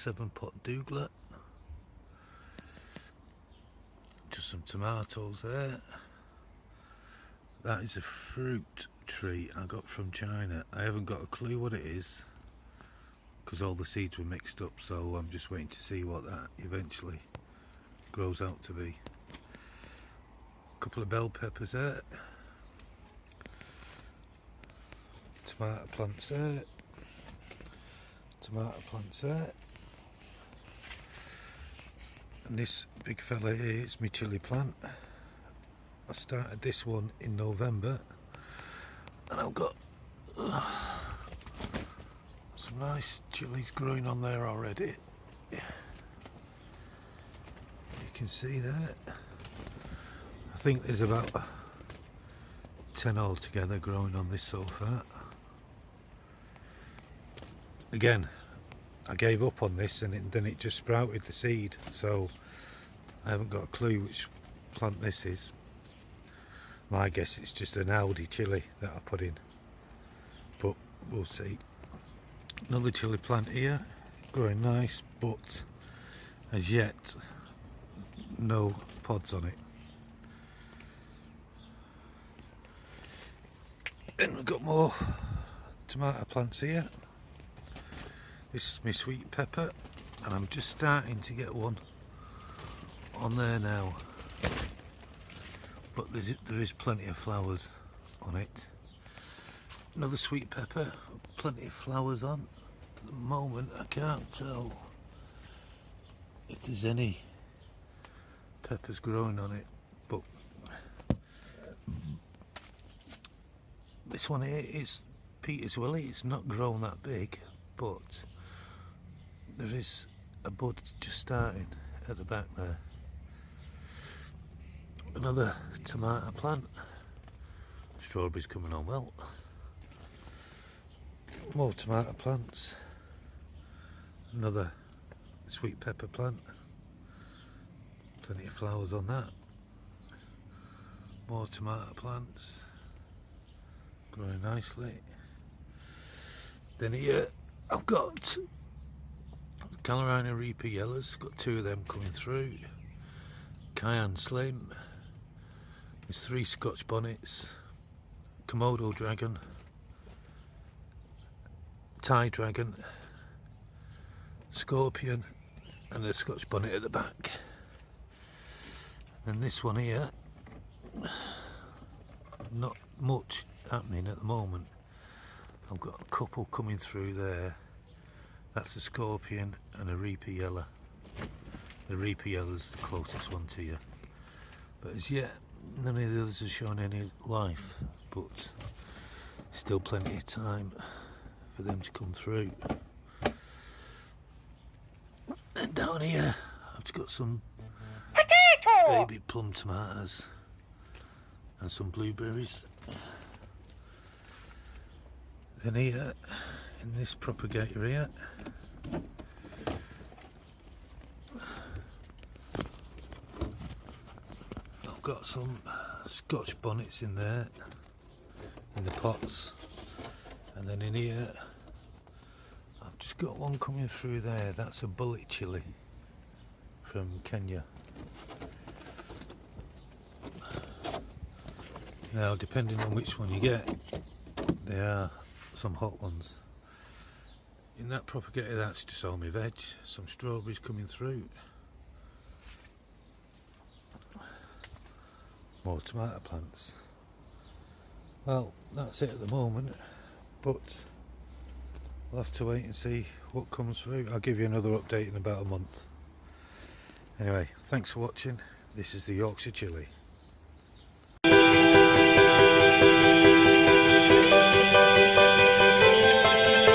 7-pot douglas. Just some tomatoes there. That is a fruit tree I got from China. I haven't got a clue what it is because all the seeds were mixed up, so I'm just waiting to see what that eventually grows out to be. A couple of bell peppers there. Tomato plants there. Tomato plants there. And this big fella here is my chilli plant. I started this one in November and I've got some nice chilies growing on there already. You can see that. I think there's about 10 altogether growing on this so far. Again, I gave up on this and then it just sprouted the seed, so I haven't got a clue which plant this is. My guess it's just an aldi chilli that I put in, but we'll see. Another chilli plant here, growing nice, but as yet no pods on it. Then we've got more tomato plants here. This is my sweet pepper and I'm just starting to get one on there now, but there is plenty of flowers on it. Another sweet pepper, plenty of flowers on. At the moment I can't tell if there's any peppers growing on it, but this one here is Peter's Willie. It's not grown that big, but there is a bud just starting at the back there. Another tomato plant. Strawberries coming on well. More tomato plants. Another sweet pepper plant. Plenty of flowers on that. More tomato plants. Growing nicely. Then here I've got Carolina Reaper Yellows, got 2 of them coming through. Cayenne Slim. There's 3 Scotch Bonnets, Komodo Dragon, Thai Dragon, Scorpion, and a Scotch Bonnet at the back. And this one here, not much happening at the moment. I've got a couple coming through there. That's a Scorpion and a Reaper Yellow. The Reaper Yellow is the closest one to you. But as yet, none of the others have shown any life, but still plenty of time for them to come through. And down here, I've just got some baby plum tomatoes and some blueberries. Then here, in this propagator here, I've got some Scotch Bonnets in there, in the pots, and then in here I've just got one coming through there. That's a bullet chilli from Kenya. Now, depending on which one you get, there are some hot ones. In that propagator, that's just all my veg. Some strawberries coming through. More tomato plants. Well, that's it at the moment, but we'll have to wait and see what comes through. I'll give you another update in about a month. Anyway, thanks for watching. This is the Yorkshire Chilli.